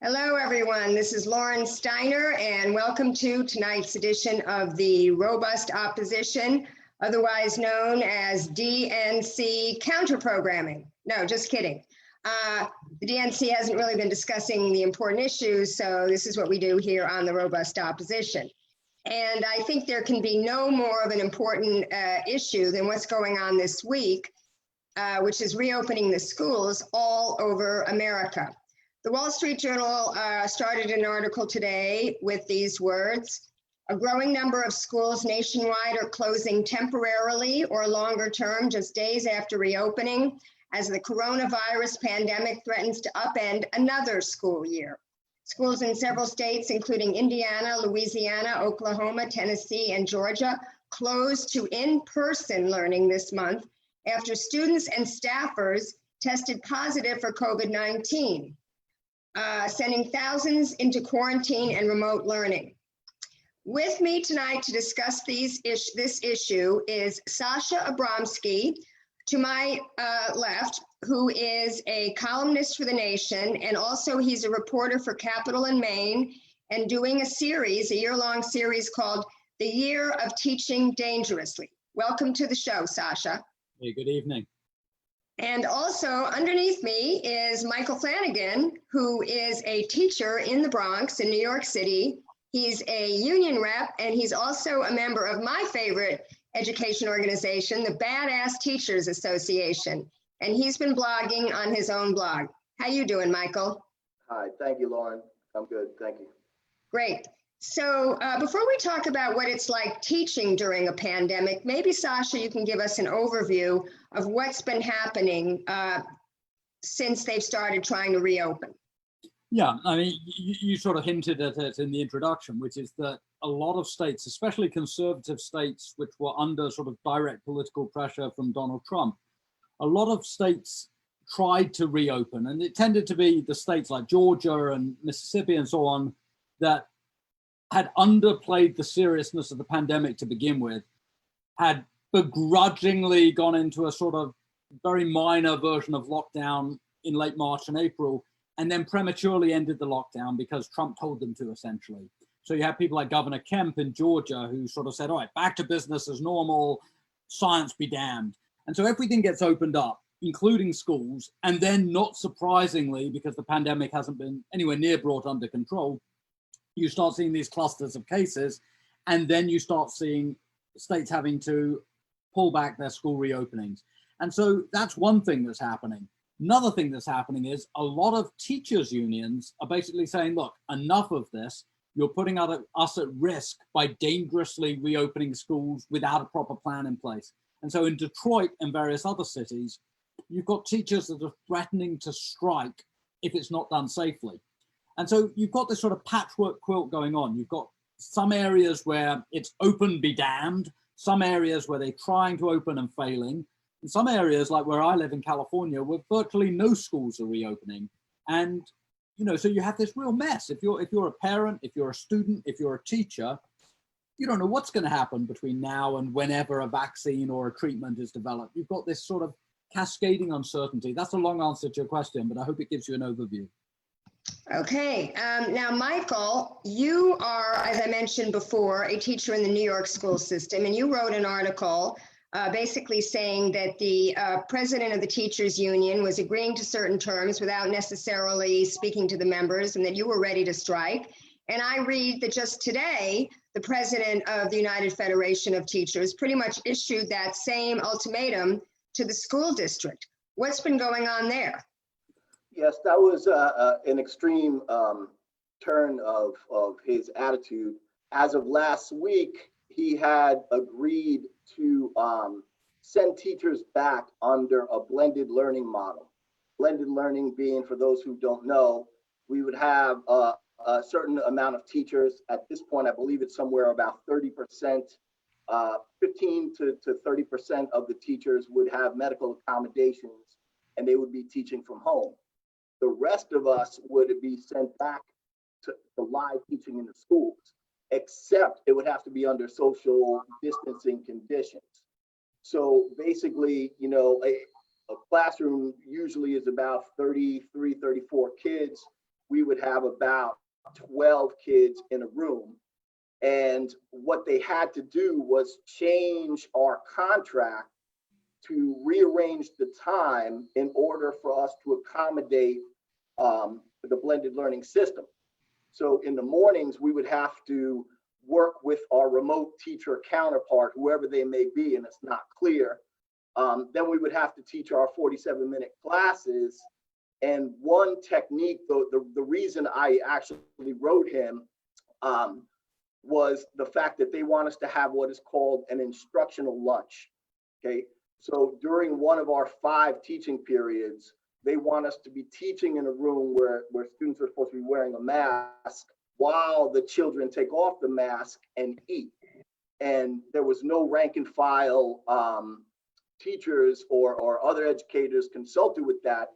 Hello, everyone. This is Lauren Steiner, and welcome to tonight's edition of the Robust Opposition, otherwise known as DNC counterprogramming. No, just kidding. The DNC hasn't really been discussing the important issues, so this is what we do here on the Robust Opposition. And I think there can be no more of an important issue than what's going on this week, which is reopening the schools all over America. The Wall Street Journal started an article today with these words: a growing number of schools nationwide are closing temporarily or longer term just days after reopening as the coronavirus pandemic threatens to upend another school year. Schools in several states, including Indiana, Louisiana, Oklahoma, Tennessee, and Georgia, closed to in-person learning this month after students and staffers tested positive for COVID-19. Sending thousands into quarantine and remote learning. With me tonight to discuss this issue is Sasha Abramsky, to my left, who is a columnist for The Nation, and also he's a reporter for Capital in Maine, and doing a year-long series called The Year of Teaching Dangerously. Welcome to the show, Sasha. Hey, good evening. And also underneath me is Michael Flanagan, who is a teacher in the Bronx in New York City. He's a union rep, and he's also a member of my favorite education organization, the Badass Teachers Association. And he's been blogging on his own blog. How you doing, Michael? Hi, thank you, Lauren. I'm good, thank you. Great. So before we talk about what it's like teaching during a pandemic, maybe, Sasha, you can give us an overview of what's been happening since they've started trying to reopen. Yeah, I mean, you sort of hinted at it in the introduction, which is that a lot of states, especially conservative states, which were under sort of direct political pressure from Donald Trump, a lot of states tried to reopen, and it tended to be the states like Georgia and Mississippi and so on that had underplayed the seriousness of the pandemic to begin with, had begrudgingly gone into a sort of very minor version of lockdown in late March and April, and then prematurely ended the lockdown because Trump told them to, essentially. So you have people like Governor Kemp in Georgia who sort of said, all right, back to business as normal, science be damned. And so everything gets opened up, including schools, and then not surprisingly, because the pandemic hasn't been anywhere near brought under control, you start seeing these clusters of cases, and then you start seeing states having to pull back their school reopenings. And so that's one thing that's happening. Another thing that's happening is a lot of teachers' unions are basically saying, look, enough of this. You're putting us at risk by dangerously reopening schools without a proper plan in place. And so in Detroit and various other cities, you've got teachers that are threatening to strike if it's not done safely. And so you've got this sort of patchwork quilt going on. You've got some areas where it's open be damned, some areas where they're trying to open and failing, and some areas like where I live in California, where virtually no schools are reopening. And, you know, so you have this real mess. If you're a parent, if you're a student, if you're a teacher, you don't know what's going to happen between now and whenever a vaccine or a treatment is developed. You've got this sort of cascading uncertainty. That's a long answer to your question, but I hope it gives you an overview. Okay, now, Michael, you are, as I mentioned before, a teacher in the New York school system, and you wrote an article basically saying that the president of the teachers union was agreeing to certain terms without necessarily speaking to the members, and that you were ready to strike. And I read that just today, the president of the United Federation of Teachers pretty much issued that same ultimatum to the school district. What's been going on there? Yes, that was an extreme turn of his attitude. As of last week, he had agreed to send teachers back under a blended learning model. Blended learning being, for those who don't know, we would have a certain amount of teachers. At this point, I believe it's somewhere about 30%, 15 to 30% of the teachers would have medical accommodations, and they would be teaching from home. The rest of us would be sent back to live teaching in the schools, except it would have to be under social distancing conditions. So basically, you know, a classroom usually is about 33, 34 kids. We would would have about 12 kids in a room. And what they had to do was change our contract to rearrange the time in order for us to accommodate the blended learning system. So in the mornings, we would have to work with our remote teacher counterpart, whoever they may be, and it's not clear. Then we would have to teach our 47-minute classes. And one technique, the reason I actually wrote him was the fact that they want us to have what is called an instructional lunch. Okay, so during one of our 5 teaching periods, they want us to be teaching in a room where students are supposed to be wearing a mask while the children take off the mask and eat. And there was no rank and file teachers or other educators consulted with that.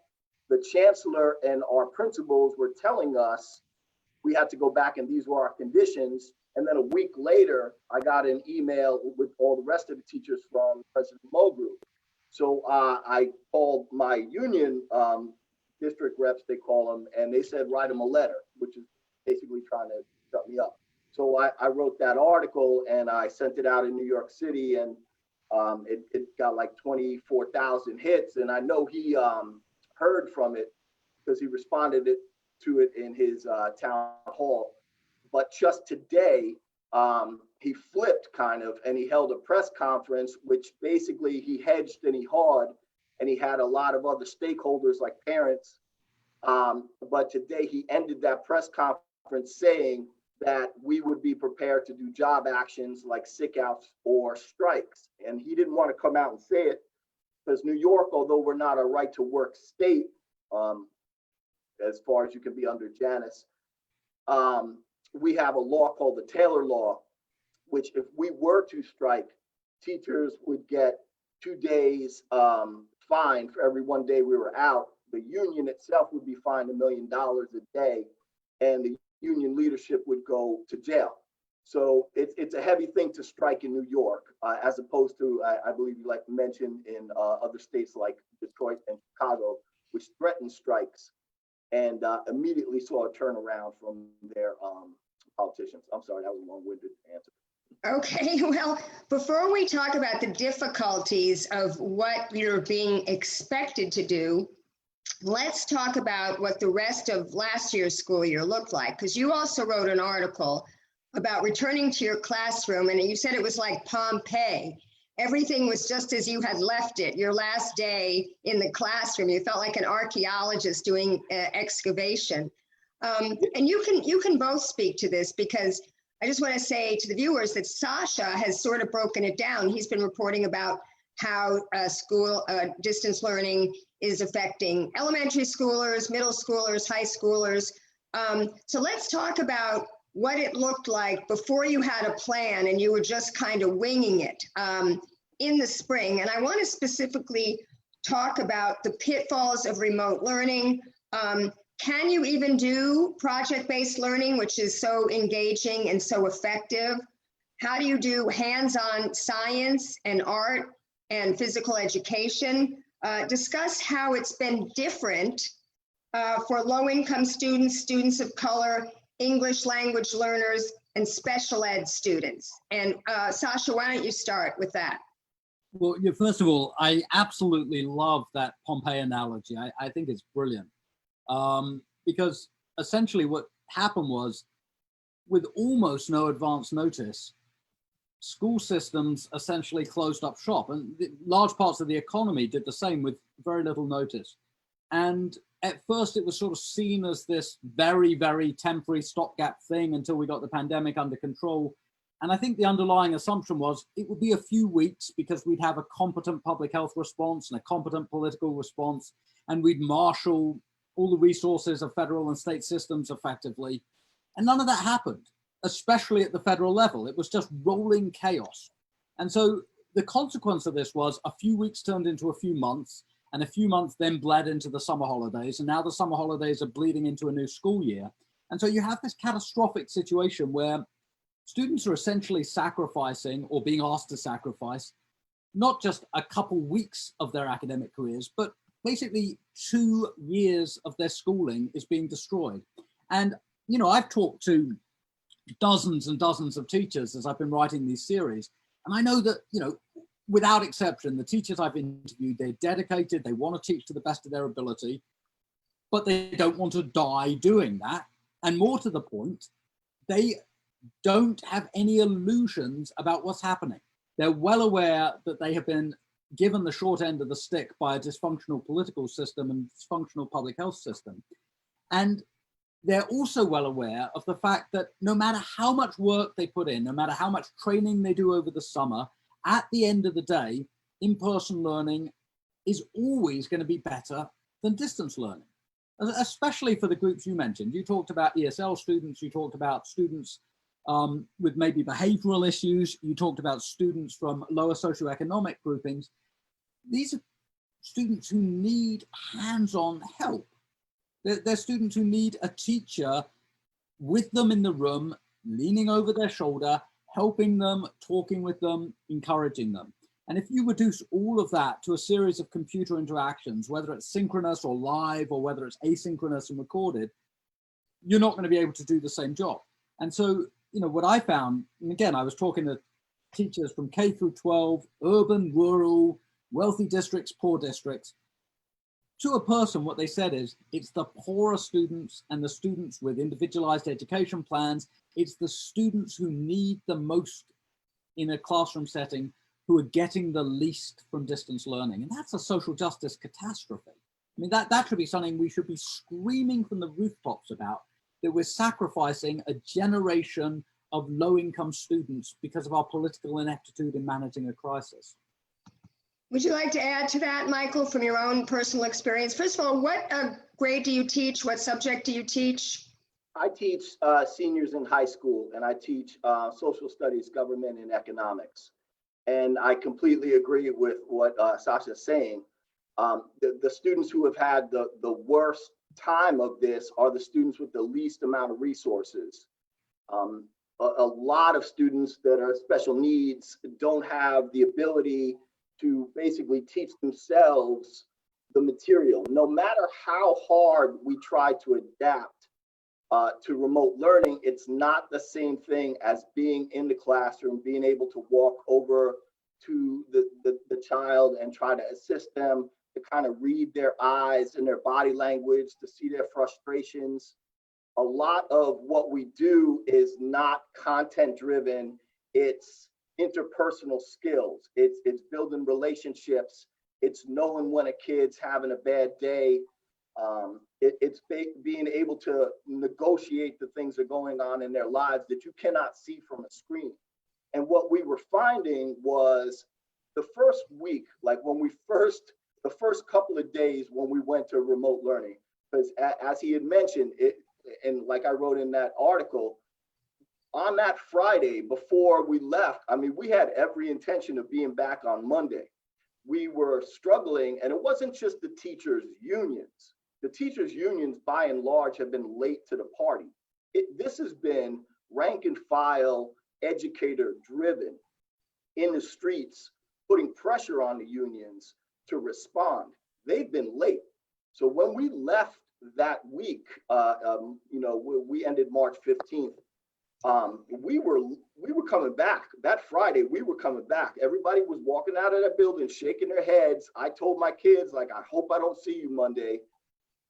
The chancellor and our principals were telling us we had to go back and these were our conditions. And then a week later, I got an email with all the rest of the teachers from President Mo Group. So I called my union district reps, they call them, and they said, write them a letter, which is basically trying to shut me up. So I wrote that article and I sent it out in New York City, and it got like 24,000 hits. And I know he heard from it because he responded to it in his town hall. But just today, he flipped kind of, and he held a press conference, which basically he hedged and he hawed, and he had a lot of other stakeholders like parents. But today he ended that press conference saying that we would be prepared to do job actions like sick outs or strikes. And he didn't want to come out and say it because New York, although we're not a right to work state, as far as you can be under Janus, we have a law called the Taylor Law, which if we were to strike, teachers would get 2 days fine for every 1 day we were out. The union itself would be fined $1 million a day, and the union leadership would go to jail. So it's a heavy thing to strike in New York, as opposed to, I believe you like to mention, in other states like Detroit and Chicago, which threatened strikes and immediately saw a turnaround from their politicians. I'm sorry, that was a long-winded answer. Okay, well, before we talk about the difficulties of what you're being expected to do, let's talk about what the rest of last year's school year looked like, because you also wrote an article about returning to your classroom, and you said it was like Pompeii. Everything was just as you had left it. Your last day in the classroom, you felt like an archaeologist doing excavation. And you can both speak to this, because I just want to say to the viewers that Sasha has sort of broken it down. He's been reporting about how school distance learning is affecting elementary schoolers, middle schoolers, high schoolers. So let's talk about what it looked like before you had a plan and you were just kind of winging it in the spring. And I want to specifically talk about the pitfalls of remote learning. Can you even do project-based learning, which is so engaging and so effective? How do you do hands-on science and art and physical education? Discuss how it's been different for low-income students, students of color, English language learners, and special ed students. And Sasha, why don't you start with that? Well, yeah, first of all, I absolutely love that Pompeii analogy. I think it's brilliant. Because essentially what happened was, with almost no advance notice, school systems essentially closed up shop, and large parts of the economy did the same with very little notice. And at first it was sort of seen as this very, very temporary stopgap thing until we got the pandemic under control. And I think the underlying assumption was it would be a few weeks because we'd have a competent public health response and a competent political response, and we'd marshal all the resources of federal and state systems effectively. And none of that happened, especially at the federal level. It was just rolling chaos. And so the consequence of this was a few weeks turned into a few months, and a few months then bled into the summer holidays. And now the summer holidays are bleeding into a new school year. And so you have this catastrophic situation where students are essentially sacrificing, or being asked to sacrifice, not just a couple weeks of their academic careers, but basically 2 years of their schooling is being destroyed. And, you know, I've talked to dozens and dozens of teachers as I've been writing these series. And I know that, you know, without exception, the teachers I've interviewed, they're dedicated, they want to teach to the best of their ability, but they don't want to die doing that. And more to the point, they don't have any illusions about what's happening. They're well aware that they have been given the short end of the stick by a dysfunctional political system and dysfunctional public health system. And they're also well aware of the fact that no matter how much work they put in, no matter how much training they do over the summer, at the end of the day, in-person learning is always going to be better than distance learning, especially for the groups you mentioned. You talked about ESL students, you talked about students with maybe behavioral issues, you talked about students from lower socioeconomic groupings. These are students who need hands-on help. They're students who need a teacher with them in the room, leaning over their shoulder, helping them, talking with them, encouraging them. And if you reduce all of that to a series of computer interactions, whether it's synchronous or live, or whether it's asynchronous and recorded, you're not going to be able to do the same job. And so, you know, what I found, and again, I was talking to teachers from K through 12, urban, rural, wealthy districts, poor districts. To a person, what they said is, it's the poorer students and the students with individualized education plans. It's the students who need the most in a classroom setting who are getting the least from distance learning. And that's a social justice catastrophe. I mean, that should be something we should be screaming from the rooftops about, that we're sacrificing a generation of low-income students because of our political ineptitude in managing a crisis. Would you like to add to that, Michael, from your own personal experience? First of all, what grade do you teach? What subject do you teach? I teach seniors in high school, and I teach social studies, government, and economics. And I completely agree with what Sasha's saying. The students who have had the worst time of this are the students with the least amount of resources. A lot of students that are special needs don't have the ability to basically teach themselves the material. No matter how hard we try to adapt to remote learning, it's not the same thing as being in the classroom, being able to walk over to the child and try to assist them, to kind of read their eyes and their body language, to see their frustrations. A lot of what we do is not content driven, it's interpersonal skills, it's building relationships, it's knowing when a kid's having a bad day, it's being able to negotiate the things that are going on in their lives that you cannot see from a screen. And what we were finding was the first week, like the first couple of days when we went to remote learning, because as he had mentioned, and like I wrote in that article, on that Friday before we left, I mean, we had every intention of being back on Monday. We were struggling, and it wasn't just the teachers' unions. The teachers' unions, by and large, have been late to the party. This has been rank and file, educator driven in the streets, putting pressure on the unions to respond. They've been late. So when we left that week, we ended March 15th. We were coming back. That Friday, we were coming back. Everybody was walking out of that building, shaking their heads. I told my kids, like, I hope I don't see you Monday.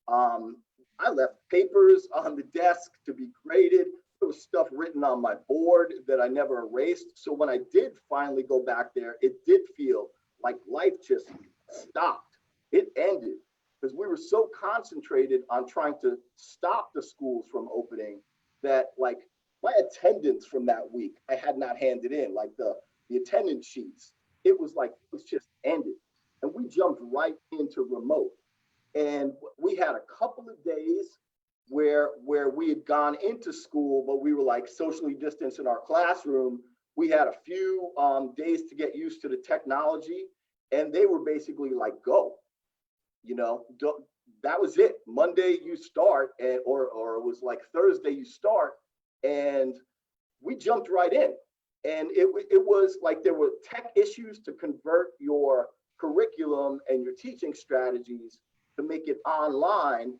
I left papers on the desk to be graded. There was stuff written on my board that I never erased. So when I did finally go back there, it did feel like life just stopped. It ended because we were so concentrated on trying to stop the schools from opening that, like, my attendance from that week, I had not handed in, like the attendance sheets. It was like, it's just ended. And we jumped right into remote. And we had a couple of days where we had gone into school, but we were like socially distanced in our classroom. We had a few days to get used to the technology, and they were basically like, go, that was it. Monday you start, or it was like Thursday you start, and we jumped right in. And it was like there were tech issues to convert your curriculum and your teaching strategies to make it online,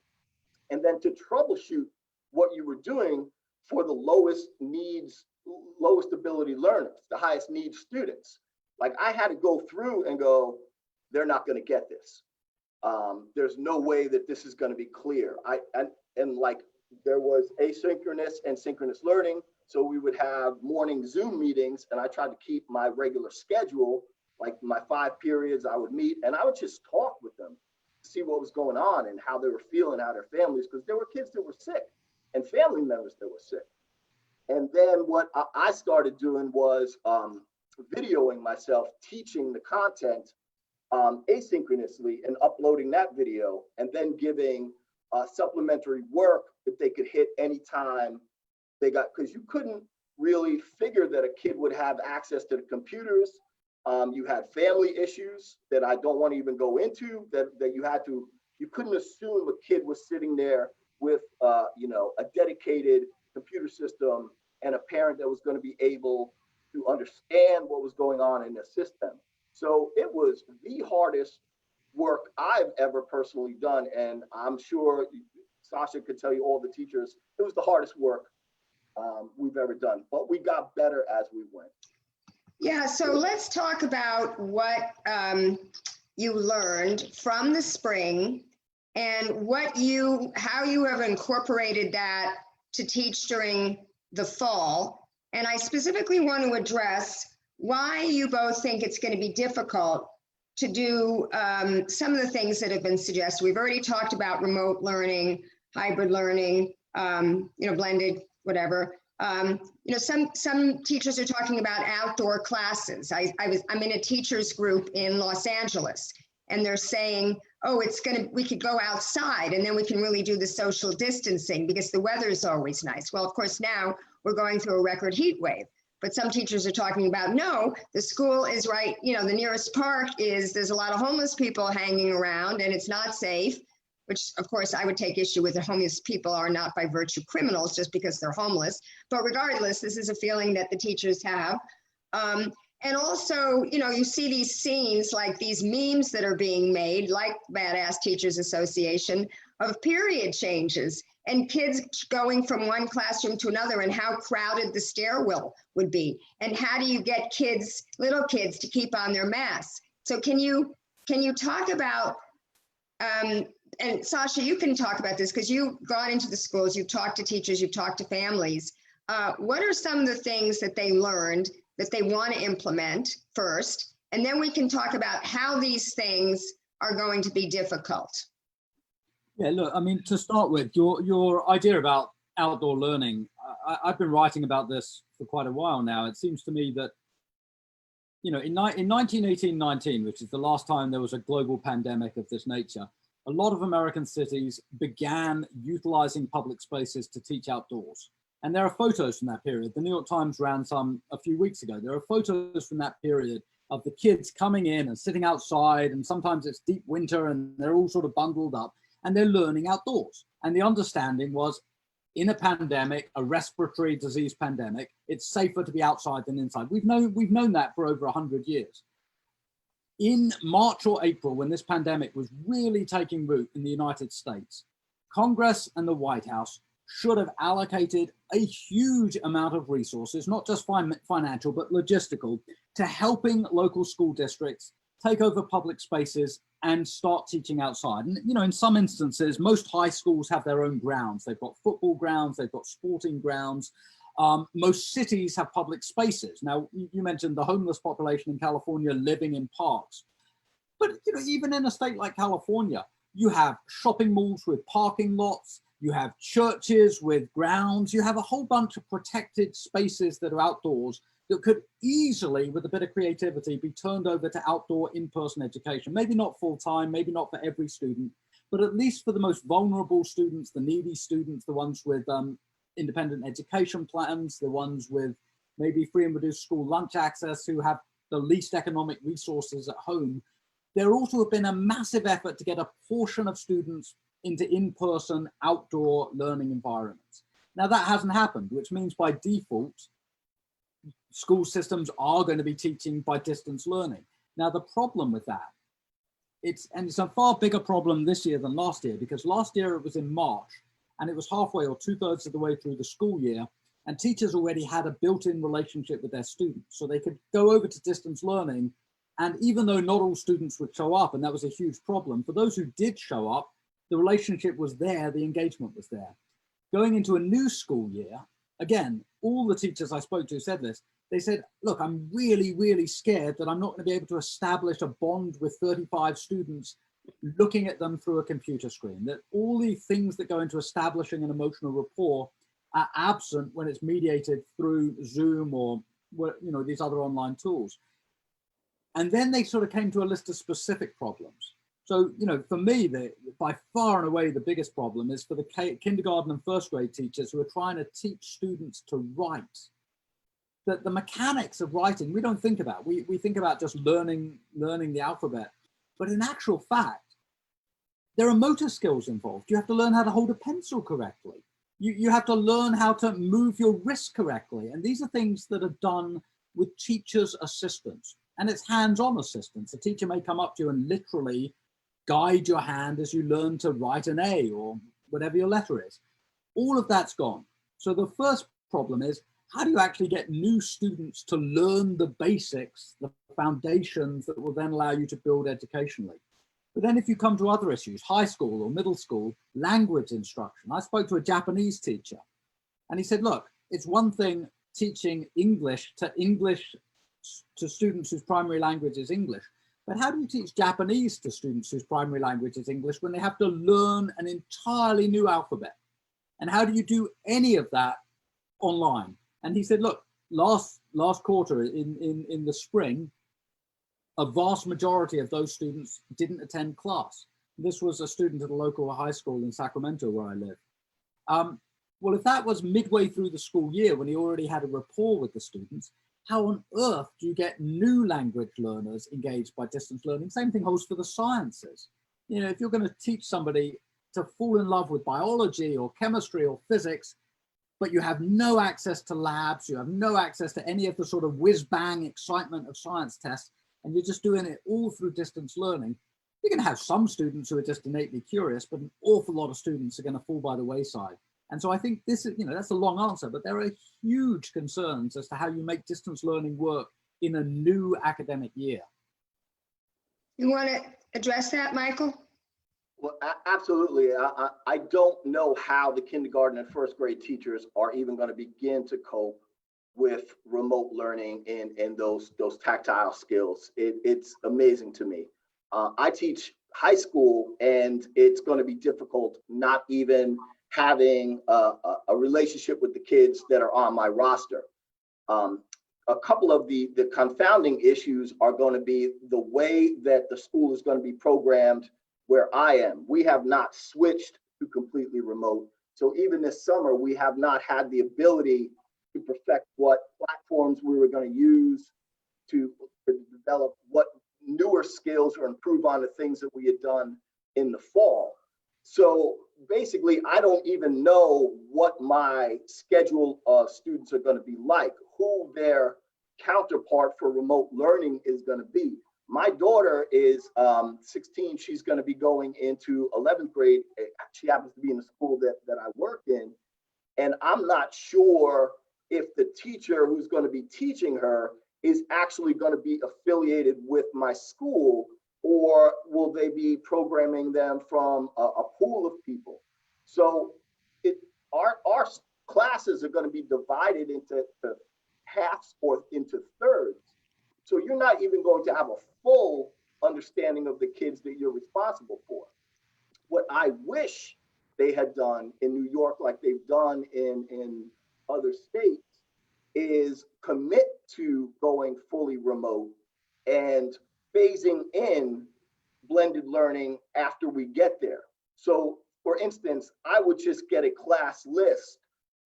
and then to troubleshoot what you were doing for the lowest needs, lowest ability learners, the highest needs students. Like I had to go through and go, they're not going to get this. There's no way that this is going to be clear. And like there was asynchronous and synchronous learning. So we would have morning Zoom meetings, and I tried to keep my regular schedule, like my 5 periods I would meet, and I would just talk with them, see what was going on and how they were feeling, how their families, because there were kids that were sick and family members that were sick. And then what I started doing was videoing myself, teaching the content asynchronously and uploading that video, and then giving supplementary work that they could hit anytime they got, because you couldn't really figure that a kid would have access to the computers. You had family issues that I don't want to even go into, that you couldn't assume a kid was sitting there with a dedicated computer system and a parent that was going to be able to understand what was going on and assist them. So it was the hardest work I've ever personally done. And I'm sure Sasha could tell you, all the teachers, it was the hardest work we've ever done, but we got better as we went. Yeah, so let's talk about what you learned from the spring and how you have incorporated that to teach during the fall. And I specifically want to address why you both think it's going to be difficult to do some of the things that have been suggested. We've already talked about remote learning, hybrid learning, blended, whatever. Some teachers are talking about outdoor classes. I'm in a teachers group in Los Angeles, and they're saying, oh, we could go outside and then we can really do the social distancing because the weather is always nice. Well, of course, now we're going through a record heat wave, but some teachers are talking about, no, the school is right. The nearest park there's a lot of homeless people hanging around and it's not safe, which of course I would take issue with. The homeless people are not by virtue criminals just because they're homeless. But regardless, this is a feeling that the teachers have. And also, you see these scenes like these memes that are being made, like Badass Teachers Association, of period changes and kids going from one classroom to another and how crowded the stairwell would be. And how do you get little kids to keep on their masks? So can you talk about, and Sasha, you can talk about this because you've gone into the schools, you've talked to teachers, you've talked to families. What are some of the things that they learned that they want to implement first? And then we can talk about how these things are going to be difficult. Yeah, look, I mean, to start with, your idea about outdoor learning, I've been writing about this for quite a while now. It seems to me that, in 1918-19, which is the last time there was a global pandemic of this nature, a lot of American cities began utilizing public spaces to teach outdoors. And there are photos from that period. The New York Times ran some a few weeks ago. There are photos from that period of the kids coming in and sitting outside, and sometimes it's deep winter and they're all sort of bundled up and they're learning outdoors. And the understanding was, in a pandemic, a respiratory disease pandemic, it's safer to be outside than inside. We've known that for over 100 years. In March or April, when this pandemic was really taking root in the United States, Congress and the White House should have allocated a huge amount of resources, not just financial, but logistical, to helping local school districts take over public spaces and start teaching outside. And, in some instances, most high schools have their own grounds. They've got football grounds, they've got sporting grounds. Most cities have public spaces. Now, you mentioned the homeless population in California living in parks. But, even in a state like California, you have shopping malls with parking lots, you have churches with grounds, you have a whole bunch of protected spaces that are outdoors that could easily, with a bit of creativity, be turned over to outdoor in-person education. Maybe not full-time, maybe not for every student, but at least for the most vulnerable students, the needy students, the ones with independent education plans, the ones with maybe free and reduced school lunch access, who have the least economic resources at home. There also have been a massive effort to get a portion of students into in-person outdoor learning environments. Now that hasn't happened, which means by default, school systems are going to be teaching by distance learning. Now the problem with that, it's a far bigger problem this year than last year, because last year it was in March and it was halfway or 2/3 of the way through the school year, and teachers already had a built-in relationship with their students. So they could go over to distance learning, and even though not all students would show up, and that was a huge problem, for those who did show up, the relationship was there, the engagement was there. Going into a new school year, again, all the teachers I spoke to said this. They said, look, I'm really, really scared that I'm not going to be able to establish a bond with 35 students looking at them through a computer screen, that all the things that go into establishing an emotional rapport are absent when it's mediated through Zoom or these other online tools. And then they sort of came to a list of specific problems. So, for me, by far and away, the biggest problem is for the kindergarten and first grade teachers who are trying to teach students to write. That the mechanics of writing, we don't think about. We think about just learning the alphabet. But in actual fact, there are motor skills involved. You have to learn how to hold a pencil correctly. You have to learn how to move your wrist correctly. And these are things that are done with teachers' assistants. And it's hands-on assistance. A teacher may come up to you and literally guide your hand as you learn to write an A or whatever your letter is. All of that's gone. So the first problem is, how do you actually get new students to learn the basics, the foundations that will then allow you to build educationally? But then if you come to other issues, high school or middle school, language instruction. I spoke to a Japanese teacher and he said, look, it's one thing teaching English to students whose primary language is English. But how do you teach Japanese to students whose primary language is English when they have to learn an entirely new alphabet? And how do you do any of that online? And he said, look, last quarter in the spring, a vast majority of those students didn't attend class. This was a student at a local high school in Sacramento where I live. Well, if that was midway through the school year when he already had a rapport with the students, how on earth do you get new language learners engaged by distance learning? Same thing holds for the sciences. If you're going to teach somebody to fall in love with biology or chemistry or physics, but you have no access to labs, you have no access to any of the sort of whiz-bang excitement of science tests, and you're just doing it all through distance learning, you're going to have some students who are just innately curious, but an awful lot of students are going to fall by the wayside. And so I think this is, that's a long answer, but there are huge concerns as to how you make distance learning work in a new academic year. You want to address that, Michael? Well, absolutely. I don't know how the kindergarten and first grade teachers are even going to begin to cope with remote learning and those tactile skills. It's amazing to me. I teach high school, and it's going to be difficult not even having a relationship with the kids that are on my roster. A couple of the confounding issues are going to be the way that the school is going to be programmed where I am. We have not switched to completely remote. So even this summer, we have not had the ability to perfect what platforms we were going to use to develop what newer skills or improve on the things that we had done in the fall. So basically, I don't even know what my schedule of students are going to be like, who their counterpart for remote learning is going to be. My daughter is 16. She's going to be going into 11th grade. She happens to be in the school that I work in. And I'm not sure if the teacher who's going to be teaching her is actually going to be affiliated with my school, or will they be programming them from a pool of people? So our classes are going to be divided into halves or into thirds. So you're not even going to have a full understanding of the kids that you're responsible for. What I wish they had done in New York, like they've done in other states, is commit to going fully remote and phasing in blended learning after we get there. So for instance, I would just get a class list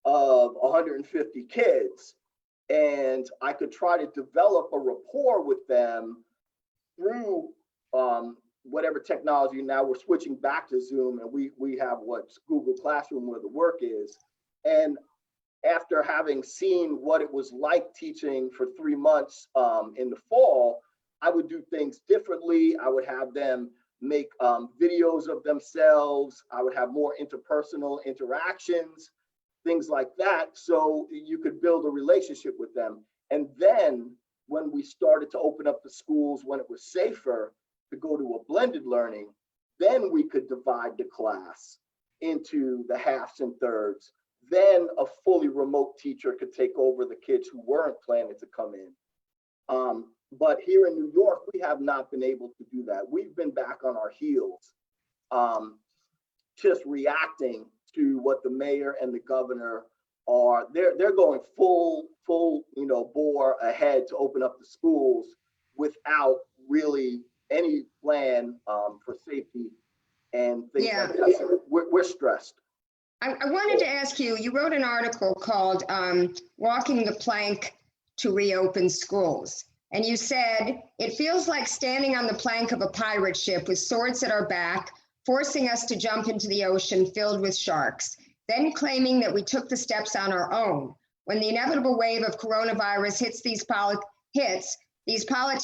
of 150 kids, and I could try to develop a rapport with them through whatever technology. Now we're switching back to Zoom, and we have what's Google Classroom where the work is. And after having seen what it was like teaching for 3 months in the fall, I would do things differently. I would have them make videos of themselves. I would have more interpersonal interactions, things like that, so you could build a relationship with them. And then when we started to open up the schools, when it was safer to go to a blended learning, then we could divide the class into the halves and thirds. Then a fully remote teacher could take over the kids who weren't planning to come in. But here in New York, we have not been able to do that. We've been back on our heels, just reacting to what the mayor and the governor are. They're going full bore ahead to open up the schools without really any plan for safety and things like that. So we're stressed. I wanted to ask you, you wrote an article called Walking the Plank to Reopen Schools. And you said, it feels like standing on the plank of a pirate ship with swords at our back, forcing us to jump into the ocean filled with sharks, then claiming that we took the steps on our own. When the inevitable wave of coronavirus hits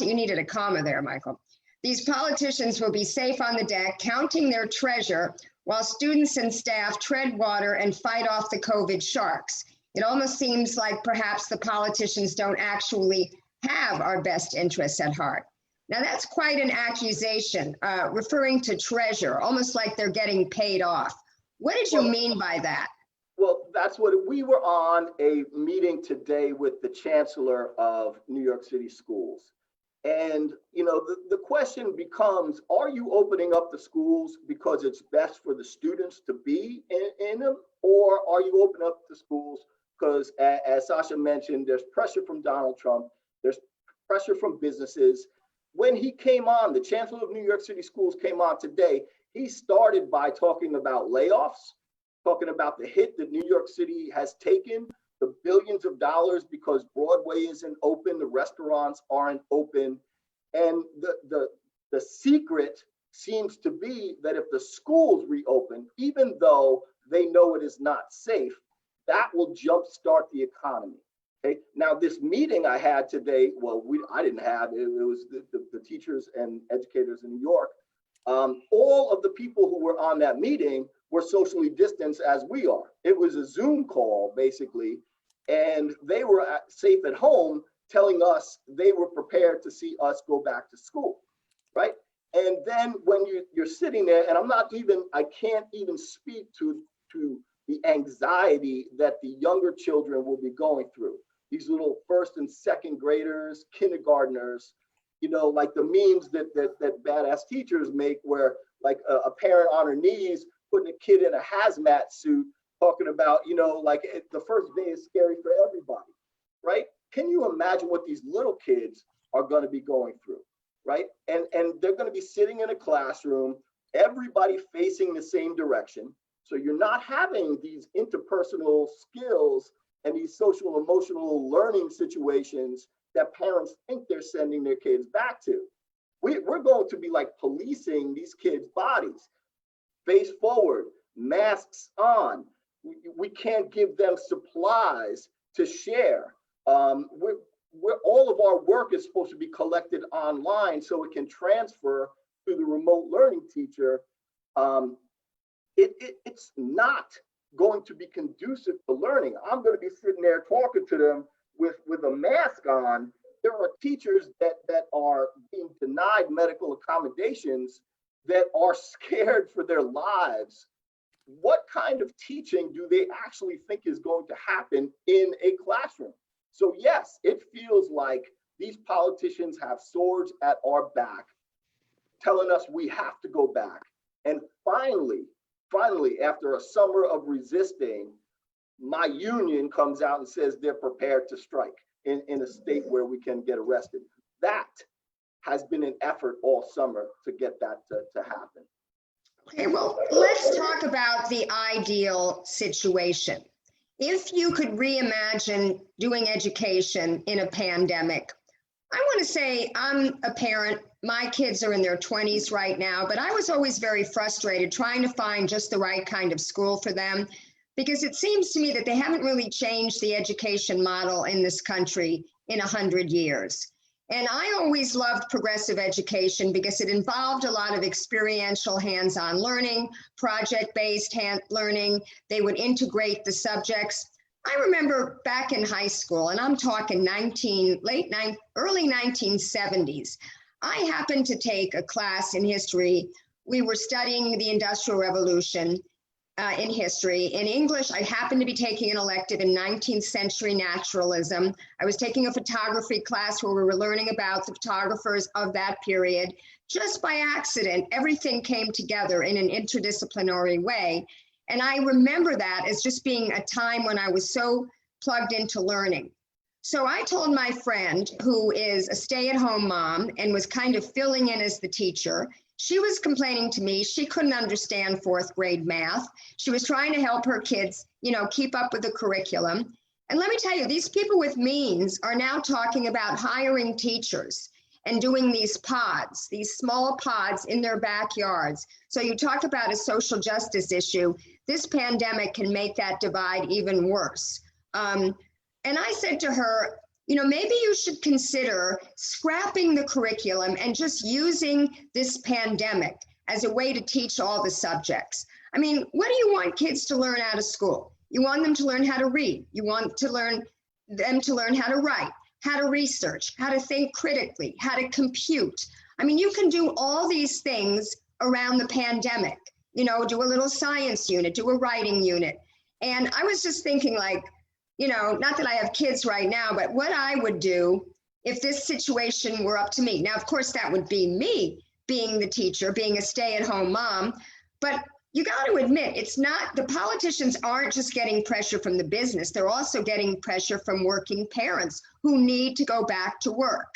you needed a comma there, Michael. These politicians will be safe on the deck, counting their treasure, while students and staff tread water and fight off the COVID sharks. It almost seems like perhaps the politicians don't actually have our best interests at heart. Now that's quite an accusation, referring to treasure, almost like they're getting paid off. What did you mean by that? Well, that's what we were on a meeting today with the chancellor of New York City schools. And, the question becomes, are you opening up the schools because it's best for the students to be in them? Or are you opening up the schools because, as Sasha mentioned, there's pressure from Donald Trump, there's pressure from businesses. When he came on, the chancellor of New York City schools came on today, he started by talking about layoffs, talking about the hit that New York City has taken, the billions of dollars because Broadway isn't open, the restaurants aren't open. And the secret seems to be that if the schools reopen, even though they know it is not safe, that will jumpstart the economy. Okay. Now, this meeting I had today, I didn't have, it was the teachers and educators in New York. All of the people who were on that meeting were socially distanced as we are. It was a Zoom call, basically, and they were safe at home, telling us they were prepared to see us go back to school, right? And then when you're sitting there, and I can't even speak to the anxiety that the younger children will be going through. These little first and second graders, kindergartners, like the memes that badass teachers make, where like a parent on her knees putting a kid in a hazmat suit, talking about, like the first day is scary for everybody, right? Can you imagine what these little kids are going to be going through, right? And they're going to be sitting in a classroom, everybody facing the same direction. So you're not having these interpersonal skills and these social emotional learning situations that parents think they're sending their kids back to. We're going to be like policing these kids' bodies, face forward, masks on. We can't give them supplies to share. All of our work is supposed to be collected online so it can transfer to the remote learning teacher. It's not going to be conducive to learning. I'm going to be sitting there talking to them with a mask on. There are teachers that are being denied medical accommodations that are scared for their lives. What kind of teaching do they actually think is going to happen in a classroom? So yes, it feels like these politicians have swords at our back, telling us we have to go back. And finally, after a summer of resisting, my union comes out and says they're prepared to strike in a state where we can get arrested. That has been an effort all summer to get that to happen. Okay, well, let's talk about the ideal situation. If you could reimagine doing education in a pandemic, I want to say I'm a parent. My kids are in their 20s right now, but I was always very frustrated trying to find just the right kind of school for them, because it seems to me that they haven't really changed the education model in this country in 100 years. And I always loved progressive education because it involved a lot of experiential hands-on learning, project-based learning. They would integrate the subjects. I remember back in high school, and I'm talking early 1970s, I happened to take a class in history. We were studying the Industrial Revolution in history. In English, I happened to be taking an elective in 19th century naturalism. I was taking a photography class where we were learning about the photographers of that period. Just by accident, everything came together in an interdisciplinary way. And I remember that as just being a time when I was so plugged into learning. So I told my friend, who is a stay-at-home mom and was kind of filling in as the teacher. She was complaining to me she couldn't understand fourth grade math. She was trying to help her kids, keep up with the curriculum. And let me tell you, these people with means are now talking about hiring teachers and doing these pods, these small pods in their backyards. So you talk about a social justice issue. This pandemic can make that divide even worse. And I said to her, maybe you should consider scrapping the curriculum and just using this pandemic as a way to teach all the subjects. I mean, what do you want kids to learn out of school? You want them to learn how to read. You want them to learn how to write, how to research, how to think critically, how to compute. I mean, you can do all these things around the pandemic, do a little science unit, do a writing unit. And I was just thinking not that I have kids right now, but what I would do if this situation were up to me. Now, of course, that would be me being the teacher, being a stay-at-home mom. But you got to admit, the politicians aren't just getting pressure from the business. They're also getting pressure from working parents who need to go back to work.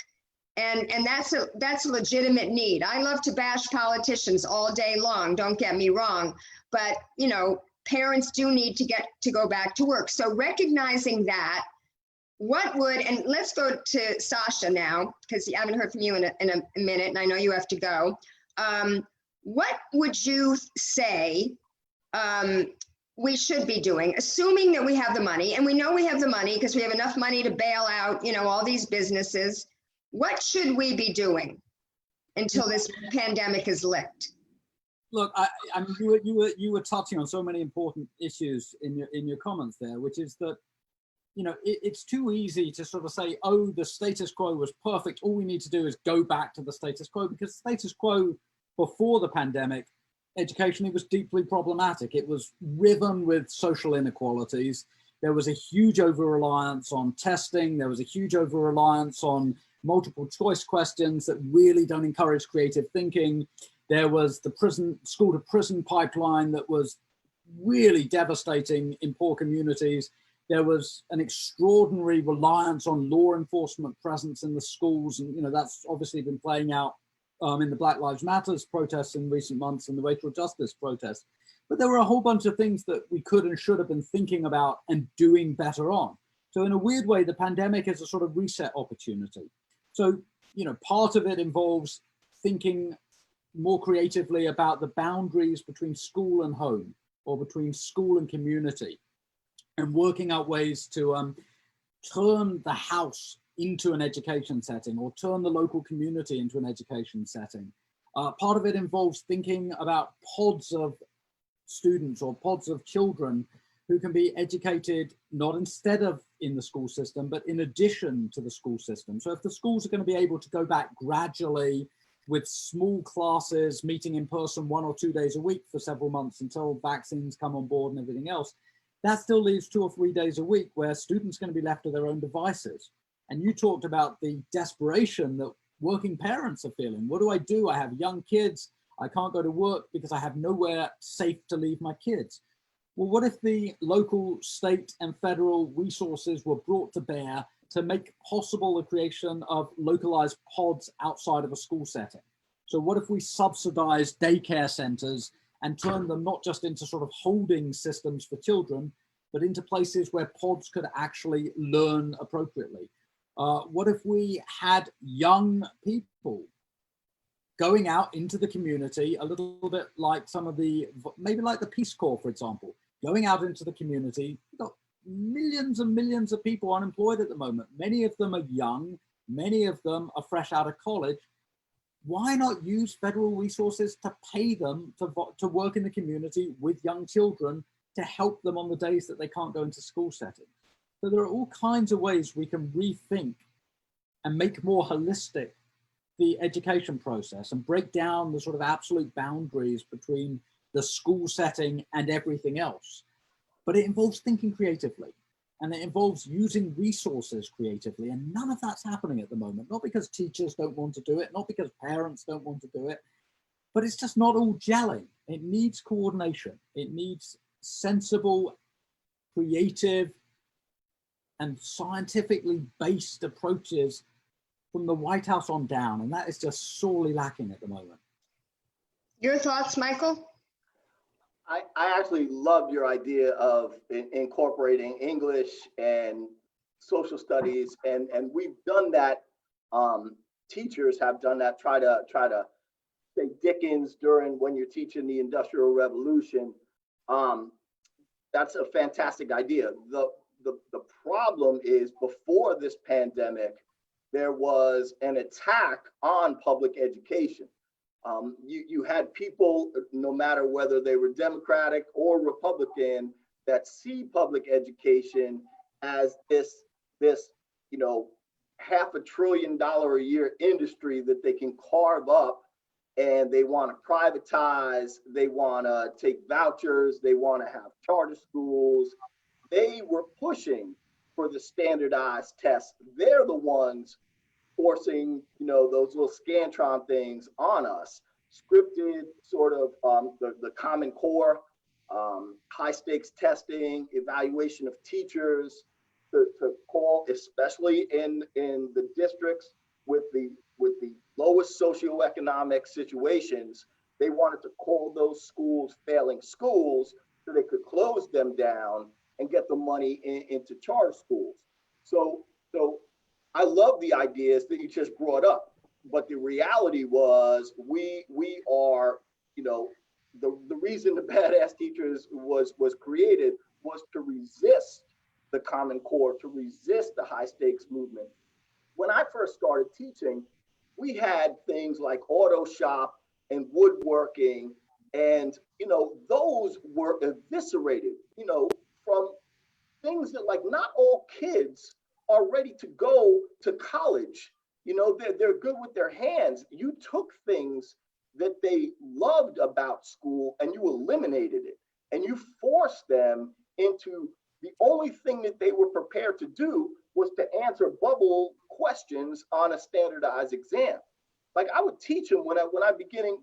And that's a legitimate need. I love to bash politicians all day long, don't get me wrong. But, parents do need to go back to work. So recognizing that, and let's go to Sasha now, because I haven't heard from you in a minute, and I know you have to go. What would you say we should be doing, assuming that we have the money, and we know we have the money because we have enough money to bail out, all these businesses. What should we be doing until this pandemic is licked? Look, I mean, you were touching on so many important issues in your comments there, which is that, it's too easy to sort of say, oh, the status quo was perfect. All we need to do is go back to the status quo, because status quo before the pandemic, educationally, was deeply problematic. It was riven with social inequalities. There was a huge over-reliance on testing. There was a huge over-reliance on multiple choice questions that really don't encourage creative thinking. There was the school to prison pipeline that was really devastating in poor communities. There was an extraordinary reliance on law enforcement presence in the schools. And, that's obviously been playing out in the Black Lives Matter protests in recent months and the racial justice protests. But there were a whole bunch of things that we could and should have been thinking about and doing better on. So in a weird way, the pandemic is a sort of reset opportunity. So, part of it involves thinking more creatively about the boundaries between school and home, or between school and community, and working out ways to turn the house into an education setting, or turn the local community into an education setting. Part of it involves thinking about pods of students or pods of children who can be educated not instead of in the school system, but in addition to the school system. So if the schools are going to be able to go back gradually with small classes, meeting in person 1 or 2 days a week for several months until vaccines come on board and everything else, that still leaves 2 or 3 days a week where students are going to be left to their own devices. And you talked about the desperation that working parents are feeling. What do I do? I have young kids. I can't go to work because I have nowhere safe to leave my kids. Well, what if the local, state, and federal resources were brought to bear to make possible the creation of localized pods outside of a school setting? So what if we subsidize daycare centers and turn them not just into sort of holding systems for children, but into places where pods could actually learn appropriately? What if we had young people going out into the community, a little bit like maybe like the Peace Corps, for example, going out into the community? We've got millions and millions of people unemployed at the moment. Many of them are young. Many of them are fresh out of college. Why not use federal resources to pay them to work in the community with young children to help them on the days that they can't go into school settings? So there are all kinds of ways we can rethink and make more holistic the education process and break down the sort of absolute boundaries between the school setting and everything else. But it involves thinking creatively, and it involves using resources creatively, and none of that's happening at the moment. Not because teachers don't want to do it, not because parents don't want to do it, but it's just not all gelling. It needs coordination. It needs sensible, creative, and scientifically based approaches from the White House on down, and that is just sorely lacking at the moment. Your thoughts, Michael? I actually loved your idea of incorporating English and social studies, and we've done that. Teachers have done that. Try to say Dickens during when you're teaching the Industrial Revolution. That's a fantastic idea. The problem is, before this pandemic, there was an attack on public education. You had people, no matter whether they were Democratic or Republican, that see public education as this $500 billion a year industry that they can carve up, and they want to privatize, they want to take vouchers, they want to have charter schools. They were pushing for the standardized tests. They're the ones forcing, those little Scantron things on us. Scripted sort of the Common Core, high stakes testing, evaluation of teachers, to call, especially in the districts with the lowest socioeconomic situations, they wanted to call those schools failing schools so they could close them down and get the money into charter schools. So I love the ideas that you just brought up, but the reality was we are, the reason the Badass Teachers was created was to resist the Common Core, to resist the high stakes movement. When I first started teaching, we had things like auto shop and woodworking, and those were eviscerated, from things that, like, not all kids are ready to go to college. They're good with their hands. You took things that they loved about school and you eliminated it, and you forced them into the only thing that they were prepared to do was to answer bubble questions on a standardized exam. Like, I would teach them when I beginning,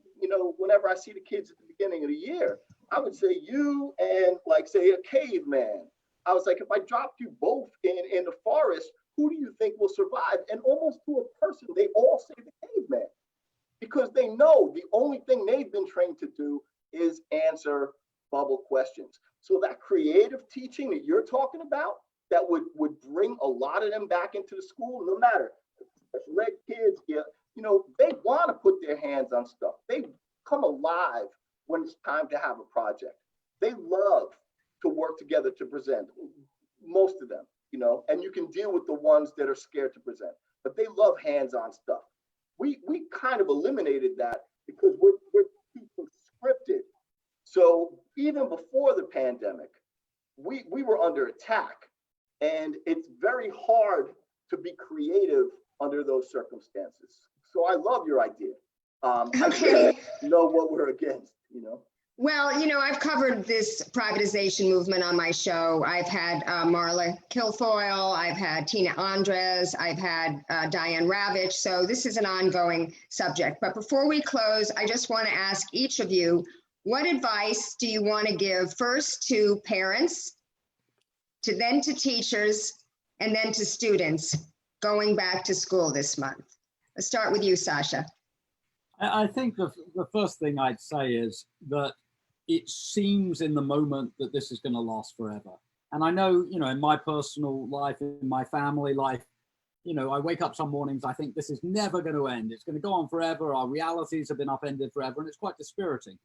whenever I see the kids at the beginning of the year, I would say, you and, like, say, a caveman. I was like, if I dropped you both in the forest, who do you think will survive? And almost to a person, they all say the caveman, because they know the only thing they've been trained to do is answer bubble questions. So that creative teaching that you're talking about, that would bring a lot of them back into the school, no matter, special ed kids, they want to put their hands on stuff. They come alive when it's time to have a project. They love to work together to present, most of them, and you can deal with the ones that are scared to present, but they love hands-on stuff. We kind of eliminated that because we're too scripted. So even before the pandemic, we were under attack, and it's very hard to be creative under those circumstances. So I love your idea. Okay. I know what we're against, Well, I've covered this privatization movement on my show. I've had Marla Kilfoyle, I've had Tina Andres, I've had Diane Ravitch. So this is an ongoing subject. But before we close, I just want to ask each of you, what advice do you want to give first to parents, then to teachers, and then to students going back to school this month? Let's start with you, Sasha. I think the first thing I'd say is that it seems in the moment that this is going to last forever. And I know, in my personal life, in my family life, I wake up some mornings, I think this is never going to end. It's going to go on forever. Our realities have been upended forever, and it's quite dispiriting.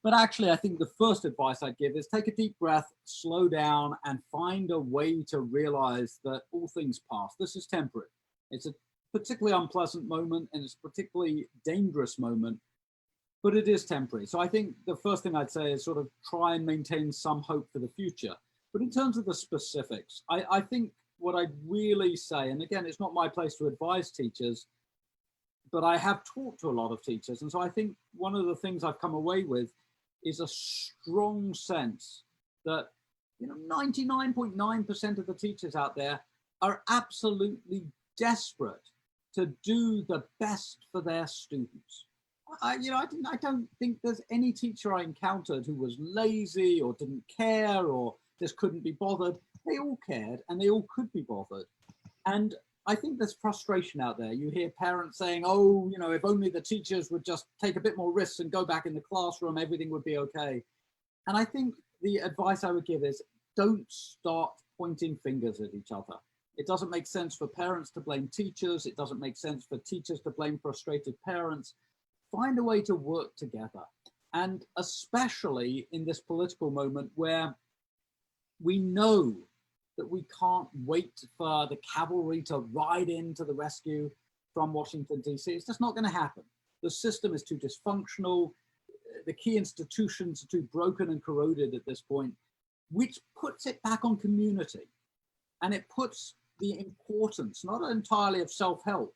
But actually, I think the first advice I'd give is take a deep breath, slow down, and find a way to realize that all things pass. This is temporary. It's a particularly unpleasant moment and it's a particularly dangerous moment, but it is temporary. So I think the first thing I'd say is sort of try and maintain some hope for the future. But in terms of the specifics, I think what I'd really say, and again, it's not my place to advise teachers, but I have talked to a lot of teachers. And so I think one of the things I've come away with is a strong sense that 99.9% of the teachers out there are absolutely desperate to do the best for their students. I don't think there's any teacher I encountered who was lazy or didn't care or just couldn't be bothered. They all cared and they all could be bothered. And I think there's frustration out there. You hear parents saying, oh, if only the teachers would just take a bit more risks and go back in the classroom, everything would be okay. And I think the advice I would give is don't start pointing fingers at each other. It doesn't make sense for parents to blame teachers. It doesn't make sense for teachers to blame frustrated parents. Find a way to work together. And especially in this political moment where we know that we can't wait for the cavalry to ride into the rescue from Washington, D.C. It's just not going to happen. The system is too dysfunctional. The key institutions are too broken and corroded at this point, which puts it back on community. And it puts the importance, not entirely of self-help,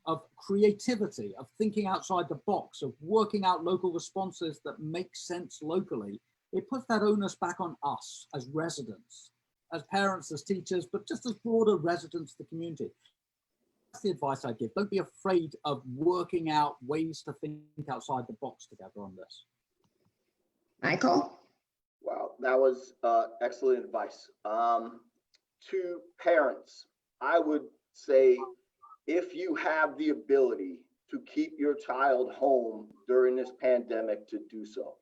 of creativity, of thinking outside the box, of working out local responses that make sense locally. It puts that onus back on us as residents, as parents, as teachers, but just as broader residents of the community. That's the advice I give. Don't be afraid of working out ways to think outside the box together on this. Michael? Wow, that was excellent advice. To parents, I would say if you have the ability to keep your child home during this pandemic, to do so.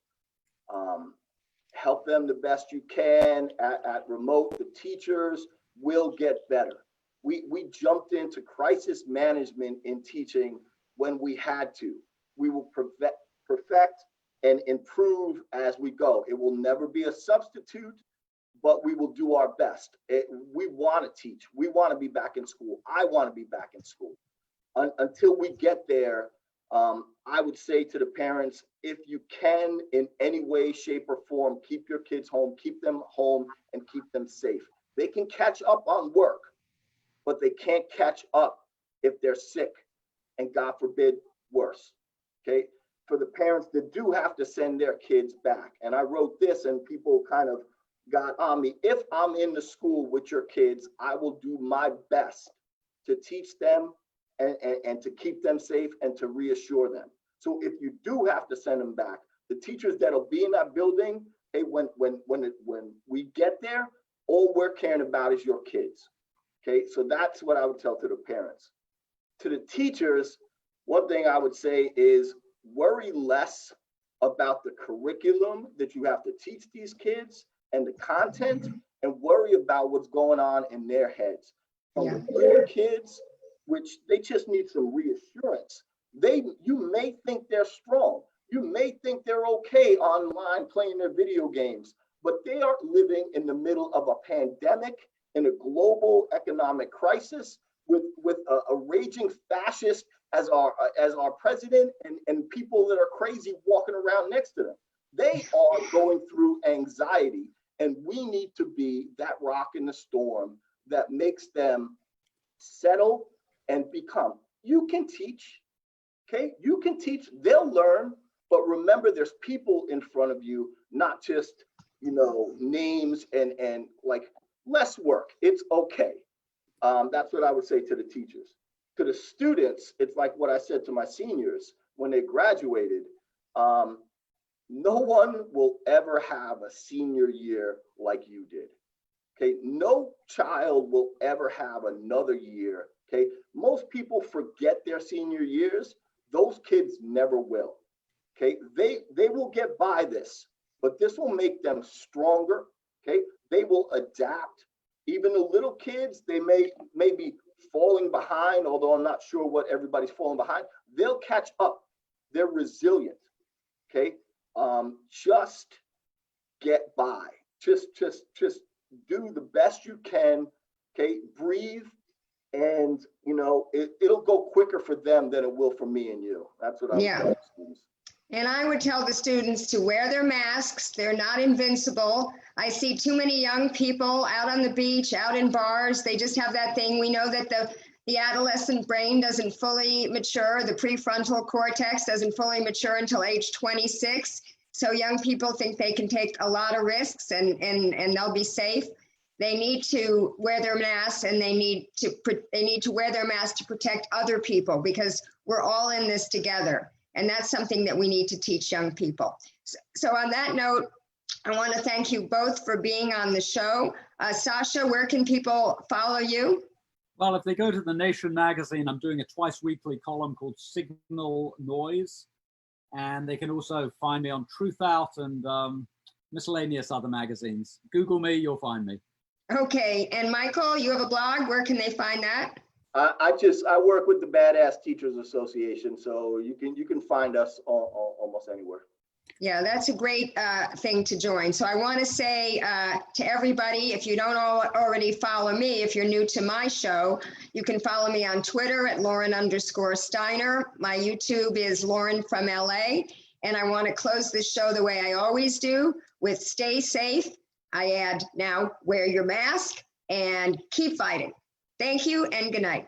Help them the best you can at remote. The teachers will get better. We jumped into crisis management in teaching when we had to. We will perfect and improve as we go. It will never be a substitute, but we will do our best. We want to teach. We want to be back in school. I want to be back in school. Until we get there, I would say to the parents, if you can in any way, shape, or form, keep your kids home, keep them home, and keep them safe. They can catch up on work, but they can't catch up if they're sick, and God forbid, worse. Okay? For the parents that do have to send their kids back, and I wrote this and people kind of got on me. If I'm in the school with your kids, I will do my best to teach them and to keep them safe and to reassure them. So if you do have to send them back, the teachers that'll be in that building, hey, when we get there, all we're caring about is your kids. Okay, so that's what I would tell to the parents. To the teachers, one thing I would say is worry less about the curriculum that you have to teach these kids and the content, and worry about what's going on in their heads. From the little kids, which they just need some reassurance. You may think they're strong. You may think they're okay online playing their video games, but they are living in the middle of a pandemic, in a global economic crisis, with a raging fascist as our president and people that are crazy walking around next to them. They are going through anxiety, and we need to be that rock in the storm that makes them settle and become. You can teach, okay? You can teach, they'll learn, but remember there's people in front of you, not just, names and like less work. It's okay. That's what I would say to the teachers. To the students, it's like what I said to my seniors when they graduated. No one will ever have a senior year like you did. Okay, no child will ever have another year. Okay, most people forget their senior years. Those kids never will. Okay, they will get by this, but this will make them stronger. Okay, they will adapt. Even the little kids, they may be falling behind, although I'm not sure what everybody's falling behind. They'll catch up. They're resilient. Okay, just get by. Just do the best you can. Okay, breathe And, you know, it'll go quicker for them than it will for me and you. That's what I would tell students. And I would tell the students to wear their masks. They're not invincible. I see too many young people out on the beach, out in bars. They just have that thing. We know that the adolescent brain doesn't fully mature. The prefrontal cortex doesn't fully mature until age 26. So young people think they can take a lot of risks and they'll be safe. They need to wear their masks, and they need to wear their masks to protect other people, because we're all in this together. And that's something that we need to teach young people. So on that note, I want to thank you both for being on the show. Sasha, where can people follow you? Well, if they go to The Nation magazine, I'm doing a twice weekly column called Signal Noise. And they can also find me on Truth Out and miscellaneous other magazines. Google me, you'll find me. Okay, and Michael, you have a blog. Where can they find that? I work with the Badass Teachers Association, so you can find us almost anywhere. Yeah, that's a great thing to join. So I want to say to everybody, if you don't already follow me, if you're new to my show, you can follow me on Twitter at Lauren_Steiner. My YouTube is Lauren from LA. And I want to close this show the way I always do, with stay safe. I add now, wear your mask and keep fighting. Thank you and good night.